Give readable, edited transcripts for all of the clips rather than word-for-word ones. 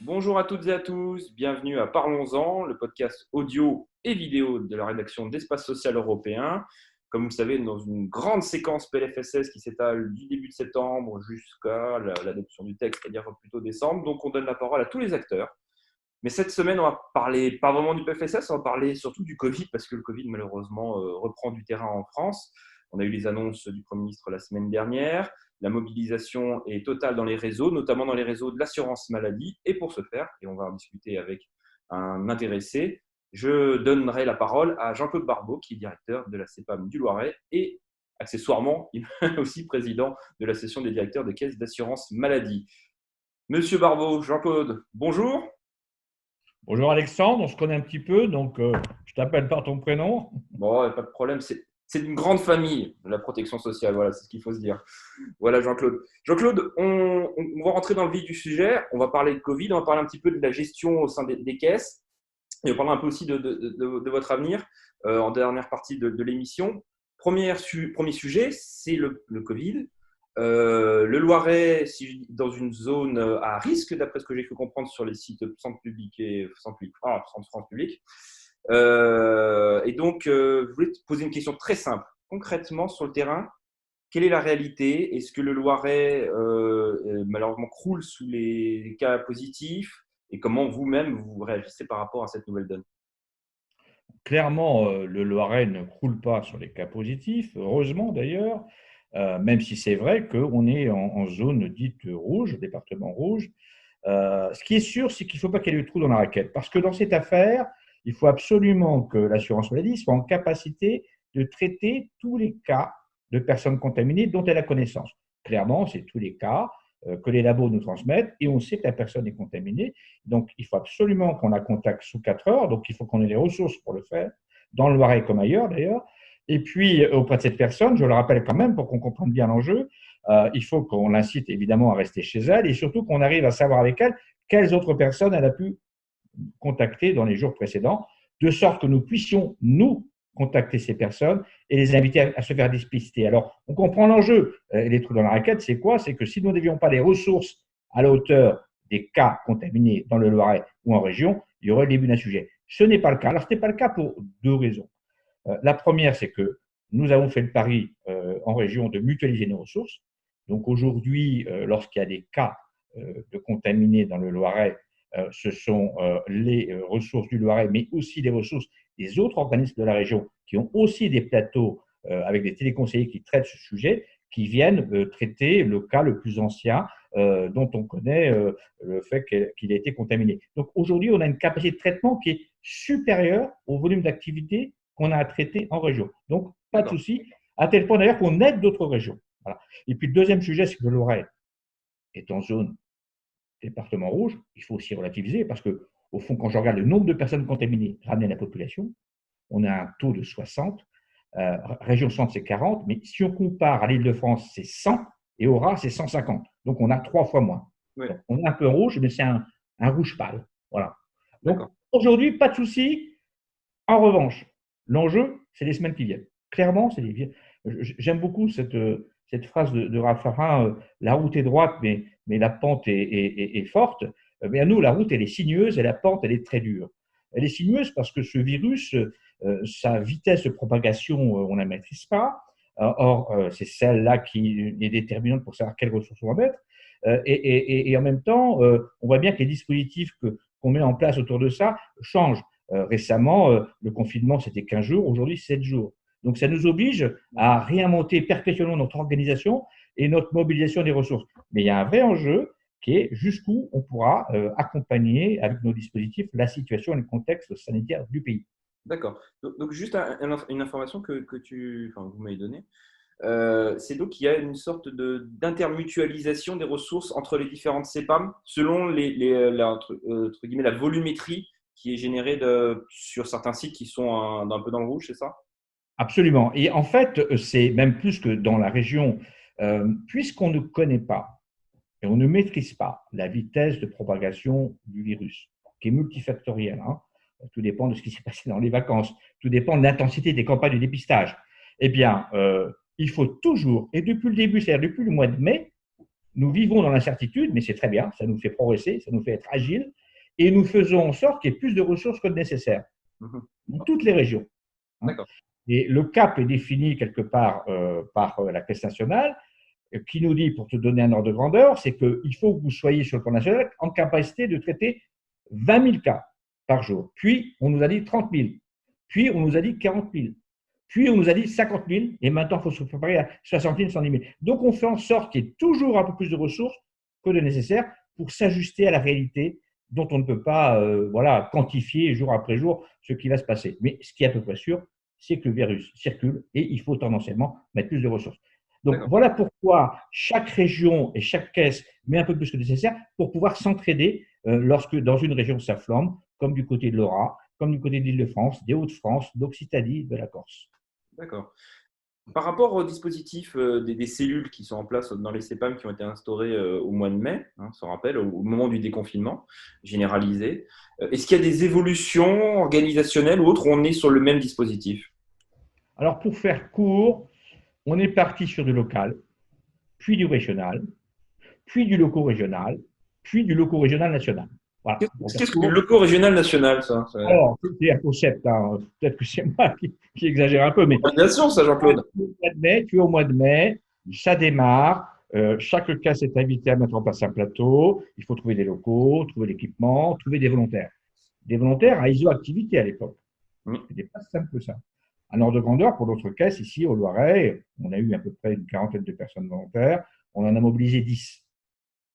Bonjour à toutes et à tous, bienvenue à Parlons-en, le podcast audio et vidéo de la rédaction d'Espace Social Européen. Comme vous le savez, dans une grande séquence PLFSS qui s'étale du début de septembre jusqu'à l'adoption du texte, c'est-à-dire plutôt décembre. Donc on donne la parole à tous les acteurs. Mais cette semaine, on va parler pas vraiment du PLFSS, on va parler surtout du Covid, parce que le Covid, malheureusement, reprend du terrain en France. On a eu les annonces du Premier ministre la semaine dernière. La mobilisation est totale dans les réseaux, notamment dans les réseaux de l'assurance maladie. Et pour ce faire, et on va en discuter avec un intéressé, je donnerai la parole à Jean-Claude Barbeau, qui est directeur de la CEPAM du Loiret et accessoirement, il est aussi président de la session des directeurs de caisses d'assurance maladie. Monsieur Barbeau, Jean-Claude, bonjour. Bonjour Alexandre, on se connaît un petit peu, donc je t'appelle par ton prénom. Bon, pas de problème, c'est une grande famille, la protection sociale, voilà, c'est ce qu'il faut se dire. Voilà, Jean-Claude. Jean-Claude, on va rentrer dans le vif du sujet, on va parler de Covid, on va parler un petit peu de la gestion au sein des caisses, et on va parler un peu aussi de votre avenir en dernière partie de l'émission. Premier sujet, c'est le Covid. Le Loiret, dans une zone à risque, d'après ce que j'ai pu comprendre sur les sites Centre Public et Centre France Public. Et donc, je voulais te poser une question très simple. Concrètement, sur le terrain, quelle est la réalité? Est-ce que le Loiret, malheureusement, croule sous les cas positifs? Et comment vous-même, vous réagissez par rapport à cette nouvelle donne? Clairement, le Loiret ne croule pas sur les cas positifs, heureusement d'ailleurs, même si c'est vrai qu'on est en zone dite rouge, département rouge. Ce qui est sûr, c'est qu'il ne faut pas qu'il y ait de trou dans la raquette, parce que dans cette affaire, il faut absolument que l'assurance maladie soit en capacité de traiter tous les cas de personnes contaminées dont elle a connaissance. Clairement, c'est tous les cas que les labos nous transmettent et on sait que la personne est contaminée. Donc, il faut absolument qu'on la contacte sous 4 heures. Donc, il faut qu'on ait les ressources pour le faire, dans le Loiret comme ailleurs d'ailleurs. Et puis, auprès de cette personne, je le rappelle quand même pour qu'on comprenne bien l'enjeu, il faut qu'on l'incite évidemment à rester chez elle et surtout qu'on arrive à savoir avec elle quelles autres personnes elle a pu contacter dans les jours précédents, de sorte que nous puissions, nous, contacter ces personnes et les inviter à se faire dépister. Alors, on comprend l'enjeu. Les trous dans la raquette, c'est quoi? C'est que si nous n'avions pas les ressources à la hauteur des cas contaminés dans le Loiret ou en région, il y aurait le début d'un sujet. Ce n'est pas le cas. Alors, ce n'est pas le cas pour deux raisons. La première, c'est que nous avons fait le pari en région de mutualiser nos ressources. Donc aujourd'hui, lorsqu'il y a des cas de contaminés dans le Loiret, ce sont les ressources du Loiret, mais aussi les ressources des autres organismes de la région qui ont aussi des plateaux avec des téléconseillers qui traitent ce sujet, qui viennent traiter le cas le plus ancien dont on connaît le fait qu'il a été contaminé. Donc aujourd'hui, on a une capacité de traitement qui est supérieure au volume d'activité qu'on a à traiter en région. Donc, pas de souci, à tel point d'ailleurs qu'on aide d'autres régions. Voilà. Et puis, le deuxième sujet, c'est que le Loiret est en zone département rouge. Il faut aussi relativiser parce que, au fond, quand je regarde le nombre de personnes contaminées ramenées à la population, on a un taux de 60. Région centre, c'est 40. Mais si on compare à l'Île-de-France, c'est 100 et au Raz, c'est 150. Donc, on a 3 fois moins. Oui. Donc, on est un peu rouge, mais c'est un rouge pâle. Voilà. Donc, D'accord. aujourd'hui, pas de souci. En revanche, l'enjeu, c'est les semaines qui viennent. Clairement, c'est les. J'aime beaucoup cette phrase de Raffarin, la route est droite, mais la pente est forte. Mais à nous, la route, elle est sinueuse et la pente, elle est très dure. Elle est sinueuse parce que ce virus, sa vitesse de propagation, on ne la maîtrise pas. Or, c'est celle-là qui est déterminante pour savoir quelles ressources on va mettre. Et en même temps, on voit bien que les dispositifs qu'on met en place autour de ça changent. Récemment, le confinement, c'était 15 jours, aujourd'hui, 7 jours. Donc, ça nous oblige à réinventer perpétuellement notre organisation et notre mobilisation des ressources. Mais il y a un vrai enjeu qui est jusqu'où on pourra accompagner avec nos dispositifs la situation et le contexte sanitaire du pays. D'accord. Donc juste une information que vous m'avez donnée. C'est donc qu'il y a une sorte d'intermutualisation des ressources entre les différentes CEPAM selon entre guillemets, la volumétrie qui est générée sur certains sites qui sont un peu dans le rouge, c'est ça? Absolument. Et en fait, c'est même plus que dans la région, puisqu'on ne connaît pas et on ne maîtrise pas la vitesse de propagation du virus, qui est multifactorielle. Hein. Tout dépend de ce qui s'est passé dans les vacances, tout dépend de l'intensité des campagnes de dépistage. Eh bien, il faut toujours, et depuis le début, c'est-à-dire depuis le mois de mai, nous vivons dans l'incertitude, mais c'est très bien, ça nous fait progresser, ça nous fait être agile, et nous faisons en sorte qu'il y ait plus de ressources que nécessaire Mhm. dans toutes les régions. Hein. D'accord. Et le cap est défini quelque part par la Caisse nationale, qui nous dit, pour te donner un ordre de grandeur, c'est qu'il faut que vous soyez sur le plan national en capacité de traiter 20 000 cas par jour. Puis, on nous a dit 30 000. Puis, on nous a dit 40 000. Puis, on nous a dit 50 000. Et maintenant, il faut se préparer à 60 000, 110 000. Donc, on fait en sorte qu'il y ait toujours un peu plus de ressources que de nécessaire pour s'ajuster à la réalité dont on ne peut pas voilà, quantifier jour après jour ce qui va se passer. Mais ce qui est à peu près sûr, c'est que le virus circule et il faut tendanciellement mettre plus de ressources. Donc, D'accord. voilà pourquoi chaque région et chaque caisse met un peu plus que nécessaire pour pouvoir s'entraider lorsque dans une région ça flambe, comme du côté de l'Ora, comme du côté de l'Île-de-France, des Hauts-de-France, d'Occitanie, de la Corse. D'accord. Par rapport au dispositif des cellules qui sont en place dans les CEPAM qui ont été instaurées au mois de mai, hein, on se rappelle, au moment du déconfinement généralisé, est-ce qu'il y a des évolutions organisationnelles ou autres où on est sur le même dispositif? Alors, pour faire court, on est parti sur du local, puis du régional, puis du loco-régional, puis du loco-régional national. Voilà, pour faire Qu'est-ce que du court. loco-régional national, ça? Alors, c'est un concept, hein. Peut-être que c'est moi qui exagère un peu, mais Organisation, ça, Jean-Claude. au mois de mai, ça démarre. Chaque cas est invité à mettre en place un plateau. Il faut trouver des locaux, trouver l'équipement, trouver des volontaires. Des volontaires à ISO-activité à l'époque. Mm. Ce n'était pas si simple que ça. Un ordre de grandeur, pour notre caisse, ici au Loiret, on a eu à peu près une quarantaine de personnes volontaires. On en a mobilisé 10.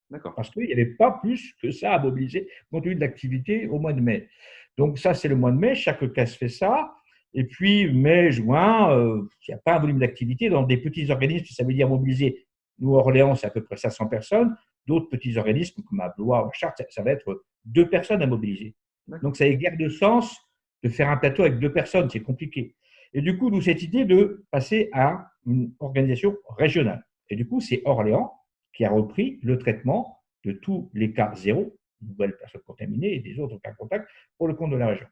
D'accord. Parce qu'il n'y avait pas plus que ça à mobiliser compte tenu de l'activité au mois de mai. Donc ça, c'est le mois de mai, chaque caisse fait ça. Et puis mai, juin, il n'y a pas un volume d'activité. Dans des petits organismes, ça veut dire mobiliser. Nous, à Orléans, c'est à peu près 500 personnes. D'autres petits organismes, comme à Blois ou à Chartres, ça va être 2 personnes à mobiliser. Donc ça n'a guère de sens de faire un plateau avec 2 personnes, c'est compliqué. Et du coup, nous, cette idée de passer à une organisation régionale. Et du coup, c'est Orléans qui a repris le traitement de tous les cas zéro, nouvelles personnes contaminées et des autres cas contacts pour le compte de la région.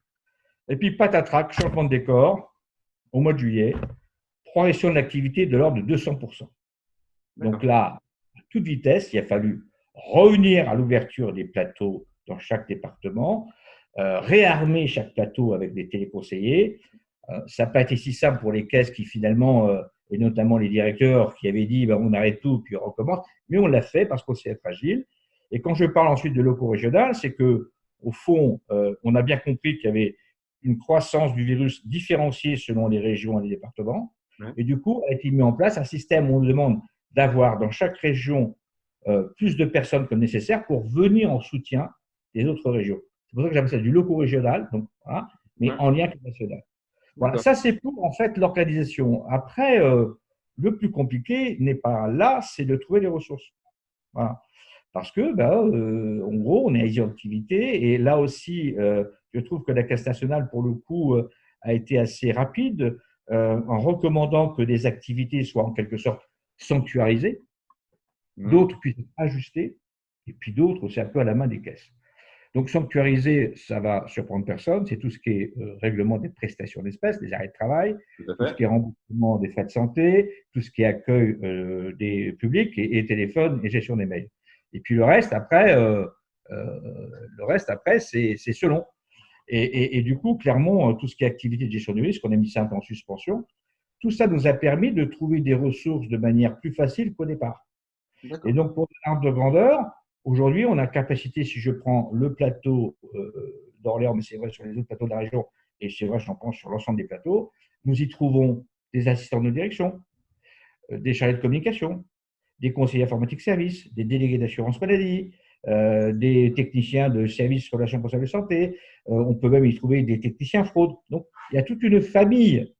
Et puis, patatrac, changement de décor, au mois de juillet, progression de l'activité de l'ordre de 200%. Donc là, à toute vitesse, il a fallu revenir à l'ouverture des plateaux dans chaque département, réarmer chaque plateau avec des téléconseillers. Ça n'a pas été si simple pour les caisses qui finalement, et notamment les directeurs qui avaient dit ben, on arrête tout puis on recommence, mais on l'a fait parce qu'on sait être agile. Et quand je parle ensuite de locaux régional, c'est que au fond, on a bien compris qu'il y avait une croissance du virus différenciée selon les régions et les départements. Ouais. Et du coup, a été mis en place un système où on demande d'avoir dans chaque région plus de personnes que nécessaire pour venir en soutien des autres régions. C'est pour ça que j'appelle ça du loco régional, donc, voilà, mais Ouais. en lien avec le national. Voilà, D'accord. ça c'est pour en fait l'organisation. Après, le plus compliqué n'est pas là, c'est de trouver les ressources. Voilà. Parce que, ben, en gros, on est à iso-activité et là aussi, je trouve que la Caisse nationale, pour le coup, a été assez rapide en recommandant que les activités soient en quelque sorte sanctuarisées, Mm. d'autres puissent être ajustées, et puis d'autres, c'est un peu à la main des caisses. Donc, sanctuariser, ça va surprendre personne. C'est tout ce qui est règlement des prestations d'espèces, des arrêts de travail, Tout à tout ce fait. qui est remboursement des frais de santé, tout ce qui est accueil des publics et téléphone et gestion des mails. Et puis le reste, après, c'est selon. Et du coup, clairement, tout ce qui est activité de gestion du risque, on a mis ça un peu en suspension. Tout ça nous a permis de trouver des ressources de manière plus facile qu'au départ. Et D'accord. donc, pour un ordre de grandeur, aujourd'hui, on a capacité, si je prends le plateau d'Orléans, mais c'est vrai sur les autres plateaux de la région, et c'est vrai, j'en pense sur l'ensemble des plateaux, nous y trouvons des assistants de direction, des chargés de communication, des conseillers informatiques services, des délégués d'assurance maladie, des techniciens de services relations professionnelles de santé. On peut même y trouver des techniciens fraude. Donc, il y a toute une famille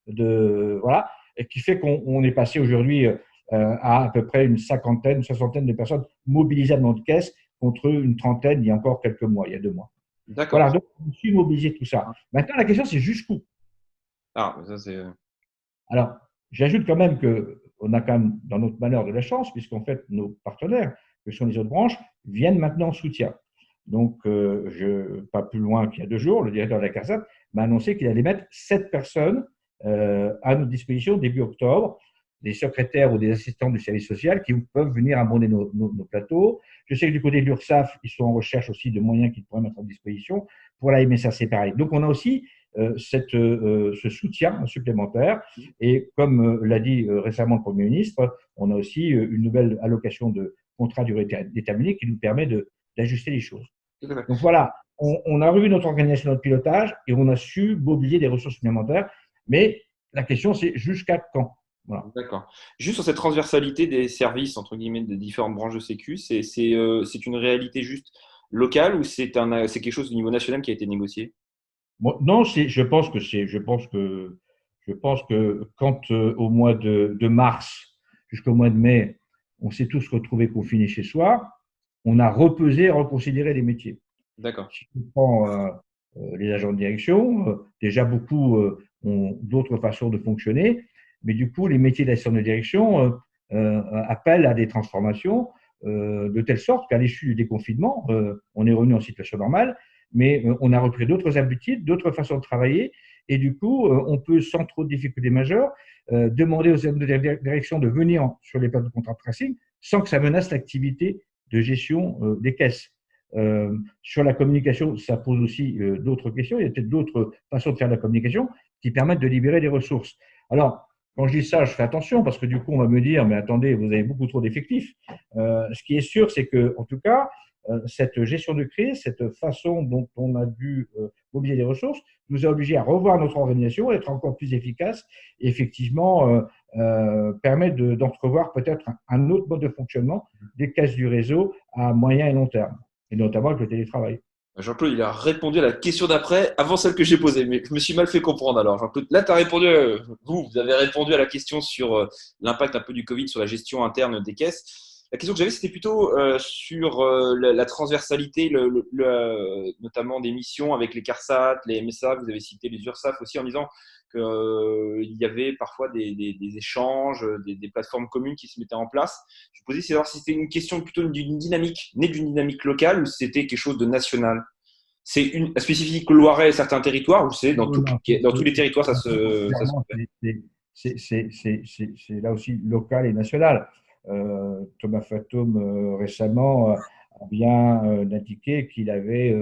voilà, qui fait qu'on est passé aujourd'hui à peu près une cinquantaine, une soixantaine de personnes mobilisables dans notre caisse contre une trentaine il y a encore quelques mois, il y a 2 mois. D'accord. Voilà, donc on suit mobiliser tout ça. Maintenant, la question, c'est jusqu'où. Ah, ça c'est. Alors, j'ajoute quand même qu'on a quand même, dans notre malheur, de la chance, puisqu'en fait, nos partenaires, que sont les autres branches, viennent maintenant en soutien. Donc, pas plus loin qu'il y a 2 jours, le directeur de la CARSAT m'a annoncé qu'il allait mettre 7 personnes à notre disposition début octobre des secrétaires ou des assistants du service social qui peuvent venir abonder nos plateaux. Je sais que du côté de l'URSSAF, ils sont en recherche aussi de moyens qu'ils pourraient mettre à disposition. Pour la MSA, c'est pareil. Donc, on a aussi ce soutien supplémentaire. Et comme l'a dit récemment le Premier ministre, on a aussi une nouvelle allocation de contrat durée déterminée qui nous permet d'ajuster les choses. Donc voilà, on a revu notre organisation, notre pilotage et on a su mobiliser des ressources supplémentaires. Mais la question, c'est jusqu'à quand? Voilà. D'accord. Juste sur cette transversalité des services, entre guillemets, des différentes branches de Sécu, c'est une réalité juste locale ou c'est quelque chose au niveau national qui a été négocié? Bon, non, je pense que quand au mois de mars jusqu'au mois de mai, on s'est tous retrouvés confinés chez soi, on a repesé et reconsidéré les métiers. D'accord. Si on prend les agents de direction, déjà beaucoup ont d'autres façons de fonctionner, mais du coup, les métiers d'assistant de direction appellent à des transformations de telle sorte qu'à l'issue du déconfinement, on est revenu en situation normale, mais on a repris d'autres habitudes, d'autres façons de travailler, et du coup, on peut, sans trop de difficultés majeures, demander aux agents de direction de venir sur les plateaux de contrat de tracing sans que ça menace l'activité de gestion des caisses. Sur la communication, ça pose aussi d'autres questions. Il y a peut-être d'autres façons de faire de la communication qui permettent de libérer des ressources. Alors, quand je dis ça, je fais attention parce que du coup, on va me dire, mais attendez, vous avez beaucoup trop d'effectifs. Ce qui est sûr, c'est que, en tout cas, cette gestion de crise, cette façon dont on a dû mobiliser les ressources, nous a obligés à revoir notre organisation, être encore plus efficace et effectivement permettre d'entrevoir peut-être un autre mode de fonctionnement des caisses du réseau à moyen et long terme, et notamment avec le télétravail. Jean-Claude, il a répondu à la question d'après avant celle que j'ai posée, mais je me suis mal fait comprendre alors. Jean-Claude, là, tu as répondu, vous avez répondu à la question sur l'impact un peu du Covid sur la gestion interne des caisses. La question que j'avais, c'était plutôt sur la transversalité, notamment des missions avec les CARSAT, les MSA, vous avez cité les URSSAF aussi en disant qu'il y avait parfois des échanges, des plateformes communes qui se mettaient en place. Je me posais savoir si c'était une question plutôt d'une dynamique, née d'une dynamique locale ou si c'était quelque chose de national. C'est spécifique au Loiret et certains territoires ou c'est dans tous les territoires ça se fait? C'est là aussi local et national. Thomas Fatoum récemment a bien indiqué qu'il avait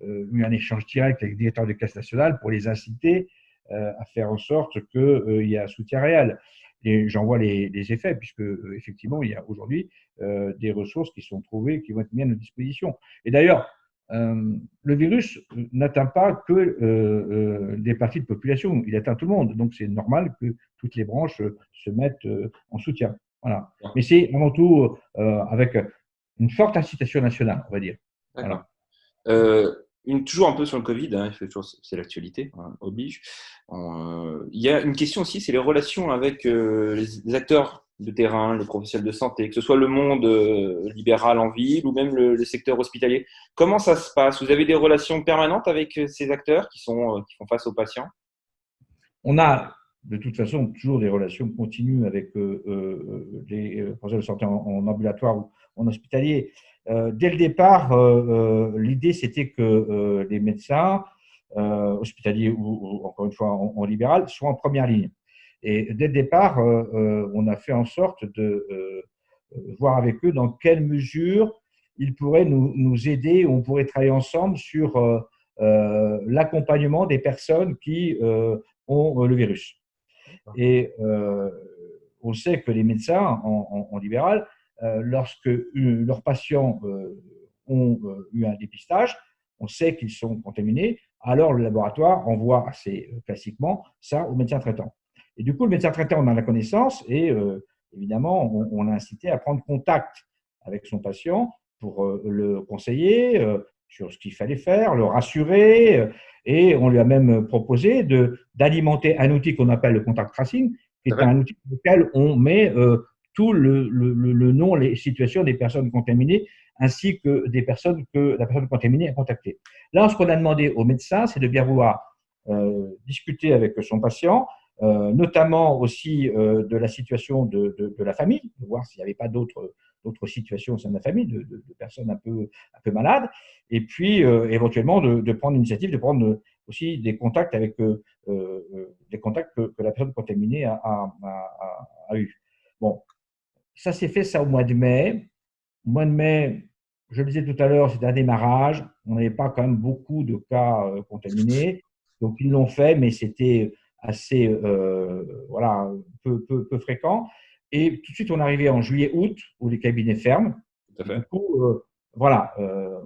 eu un échange direct avec le directeur de caisse nationale pour les inciter à faire en sorte qu'il y ait un soutien réel. Et j'en vois les effets, puisque effectivement, il y a aujourd'hui des ressources qui sont trouvées, qui vont être mises à notre disposition. Et d'ailleurs, le virus n'atteint pas que des parties de population, il atteint tout le monde. Donc, c'est normal que toutes les branches se mettent en soutien. Voilà. Mais c'est avant tout avec une forte incitation nationale, on va dire. D'accord. Voilà. Toujours un peu sur le Covid, hein, c'est l'actualité, hein, oblige. Il y a une question aussi, c'est les relations avec les acteurs de terrain, les professionnels de santé, que ce soit le monde libéral en ville ou même le secteur hospitalier. Comment ça se passe? Vous avez des relations permanentes avec ces acteurs qui font face aux patients? On a de toute façon toujours des relations continues avec les professionnels de santé en ambulatoire ou en hospitalier. Dès le départ, l'idée c'était que les médecins hospitaliers ou encore une fois en libéral soient en première ligne. Et dès le départ, on a fait en sorte de voir avec eux dans quelle mesure ils pourraient nous aider, on pourrait travailler ensemble sur l'accompagnement des personnes qui ont le virus. Et on sait que les médecins en libéral, lorsque leurs patients ont eu un dépistage, on sait qu'ils sont contaminés, alors le laboratoire envoie assez classiquement ça au médecin traitant. Et du coup, le médecin traitant en a la connaissance et évidemment, on l'a incité à prendre contact avec son patient pour le conseiller sur ce qu'il fallait faire, le rassurer, et on lui a même proposé d'alimenter un outil qu'on appelle le contact tracing, qui est un outil dans lequel on met tout le nom, les situations des personnes contaminées, ainsi que des personnes que la personne contaminée a contactées. Là, ce qu'on a demandé au médecin, c'est de bien vouloir discuter avec son patient, notamment aussi de la situation de la famille, de voir s'il n'y avait pas d'autres situations au sein de la famille, de personnes un peu malades, et puis éventuellement de prendre l'initiative, de prendre aussi des contacts avec des contacts que la personne contaminée a eu. Bon, ça s'est fait ça au mois de mai. Au mois de mai, je le disais tout à l'heure, c'était un démarrage. On n'avait pas quand même beaucoup de cas contaminés. Donc, ils l'ont fait, mais c'était assez voilà, peu fréquent. Et tout de suite, on est arrivé en juillet-août, où les cabinets ferment. Tout à Et du fait. coup, voilà,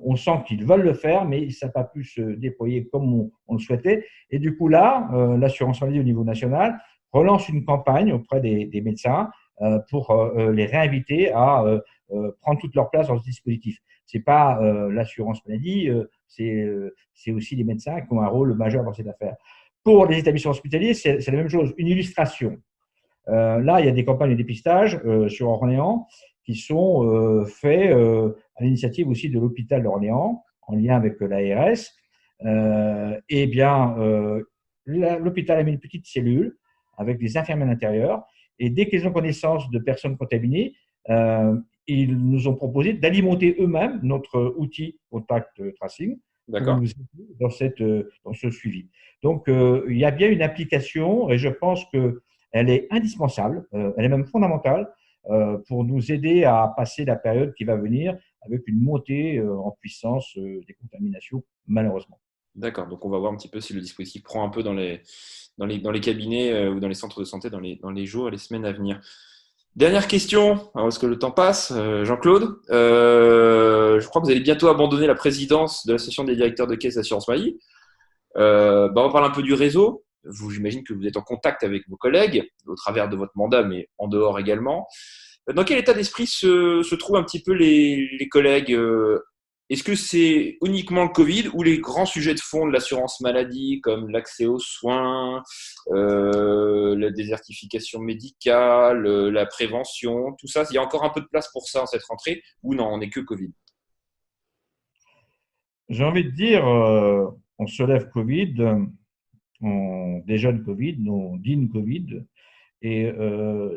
on sent qu'ils veulent le faire, mais ça n'a pas pu se déployer comme on le souhaitait. Et du coup, là, l'assurance maladie au niveau national relance une campagne auprès des médecins pour les réinviter à prendre toute leur place dans ce dispositif. Ce n'est pas l'assurance maladie, c'est aussi les médecins qui ont un rôle majeur dans cette affaire. Pour les établissements hospitaliers, c'est la même chose. Une illustration. Là, il y a des campagnes de dépistage sur Orléans qui sont faites à l'initiative aussi de l'hôpital d'Orléans, en lien avec l'ARS. Eh bien, l'hôpital a mis une petite cellule avec des infirmiers à l'intérieur. Et dès qu'ils ont connaissance de personnes contaminées, ils nous ont proposé d'alimenter eux-mêmes notre outil Contact Tracing pour D'accord. nous aider dans ce suivi. Donc, il y a bien une application et je pense qu'elle est indispensable, elle est même fondamentale pour nous aider à passer la période qui va venir avec une montée en puissance des contaminations, malheureusement. D'accord. Donc, on va voir un petit peu si le dispositif prend un peu dans les cabinets ou dans les centres de santé dans les jours et les semaines à venir. Dernière question, alors est-ce que le temps passe, Jean-Claude? Je crois que vous allez bientôt abandonner la présidence de l'association des directeurs de caisse d'assurance maladie. On parle un peu du réseau. Vous, j'imagine que vous êtes en contact avec vos collègues au travers de votre mandat, mais en dehors également. Dans quel état d'esprit se trouvent un petit peu les collègues? Est-ce que c'est uniquement le Covid ou les grands sujets de fond de l'assurance maladie, comme l'accès aux soins, la désertification médicale, la prévention, tout ça, il y a encore un peu de place pour ça en cette rentrée ou non, on n'est que Covid? J'ai envie de dire, on se lève Covid, on déjeune Covid, on dîne Covid. Et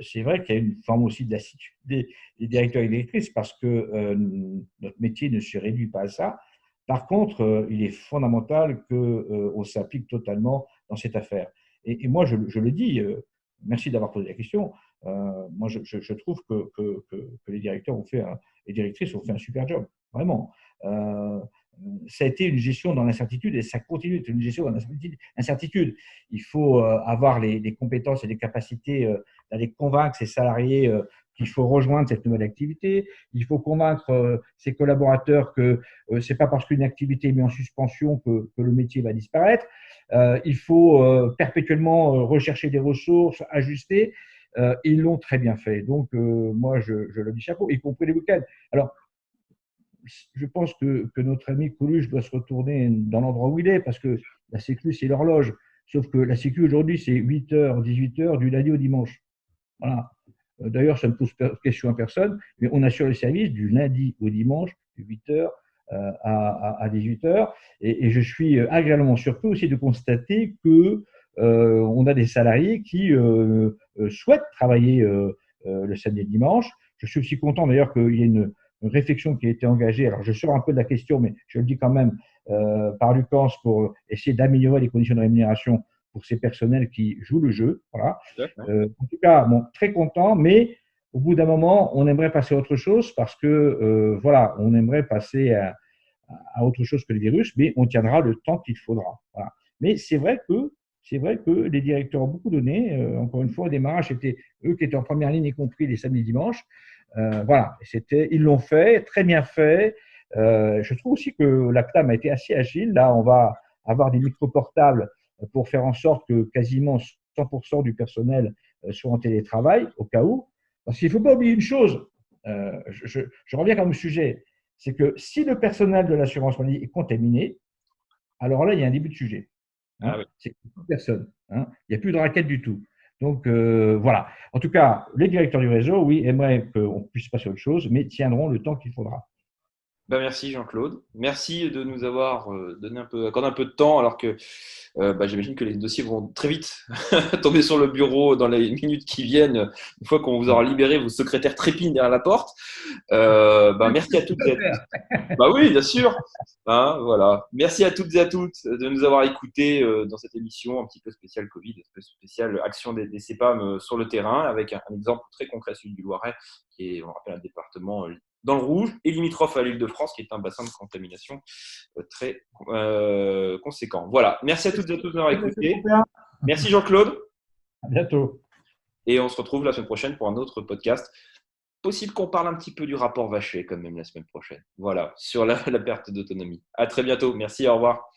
c'est vrai qu'il y a une forme aussi de lassitude des directeurs et directrices parce que notre métier ne se réduit pas à ça. Par contre, il est fondamental qu'on s'applique totalement dans cette affaire. Et moi, je le dis, merci d'avoir posé la question. Moi, je trouve que les directeurs ont fait les directrices ont fait un super job, vraiment. Euh, Ça a été une gestion dans l'incertitude et ça continue d'être une gestion dans l'incertitude. Il faut avoir les compétences et les capacités d'aller convaincre ses salariés qu'il faut rejoindre cette nouvelle activité. Il faut convaincre ses collaborateurs que ce n'est pas parce qu'une activité est mise en suspension que le métier va disparaître. Il faut perpétuellement rechercher des ressources, ajuster. Ils l'ont très bien fait. Donc, moi, je leur dis chapeau, y compris les week-ends. Alors, je pense que notre ami Coluche doit se retourner dans l'endroit où il est, parce que la Sécu, c'est l'horloge. Sauf que la Sécu, aujourd'hui, c'est 8h, 18h, du lundi au dimanche. Voilà. D'ailleurs, ça ne pose question à personne, mais on assure le service du lundi au dimanche, de 8h à 18h. Et je suis agréablement surpris aussi de constater que on a des salariés qui souhaitent travailler le samedi et le dimanche. Je suis aussi content d'ailleurs qu'il y ait une réflexion qui a été engagée. Alors, je sors un peu de la question, mais je le dis quand même, par Lucas pour essayer d'améliorer les conditions de rémunération pour ces personnels qui jouent le jeu. Voilà. En tout cas, bon, très content, mais au bout d'un moment, on aimerait passer à autre chose parce que, voilà, on aimerait passer à autre chose que le virus, mais on tiendra le temps qu'il faudra. Voilà. Mais c'est vrai que les directeurs ont beaucoup donné. Encore une fois, au démarrage, c'était eux qui étaient en première ligne, y compris les samedis et dimanches. Voilà, ils l'ont fait, très bien fait. Je trouve aussi que la CNAM a été assez agile. Là, on va avoir des micro-portables pour faire en sorte que quasiment 100% du personnel soit en télétravail, au cas où. Parce qu'il ne faut pas oublier une chose, je reviens quand même au sujet, c'est que si le personnel de l'assurance maladie est contaminé, alors là, il y a un début de sujet. Ah Hein, oui. c'est plus personne. Hein, il n'y a plus de raquette du tout. Donc, voilà. En tout cas, les directeurs du réseau, oui, aimeraient qu'on puisse passer à autre chose, mais tiendront le temps qu'il faudra. Merci Jean-Claude. Merci de nous avoir accordé un peu de temps alors que j'imagine que les dossiers vont très vite tomber sur le bureau dans les minutes qui viennent. Une fois qu'on vous aura libéré, vos secrétaires trépignent derrière la porte. Merci à toutes et à tous. Bah oui, bien sûr. Hein, voilà. Merci à toutes et à tous de nous avoir écoutés dans cette émission un petit peu spéciale Covid, un peu spéciale action des CEPAM sur le terrain, avec un exemple très concret, celui du Loiret, qui est, on rappelle, un département dans le rouge et limitrophe à l'Île-de-France, qui est un bassin de contamination très conséquent. Voilà. Merci à toutes et à tous de nous avoir écoutés. Merci Jean-Claude. À bientôt. Et on se retrouve la semaine prochaine pour un autre podcast. Possible qu'on parle un petit peu du rapport Vachey quand même la semaine prochaine. Voilà, sur la perte d'autonomie. À très bientôt. Merci, au revoir.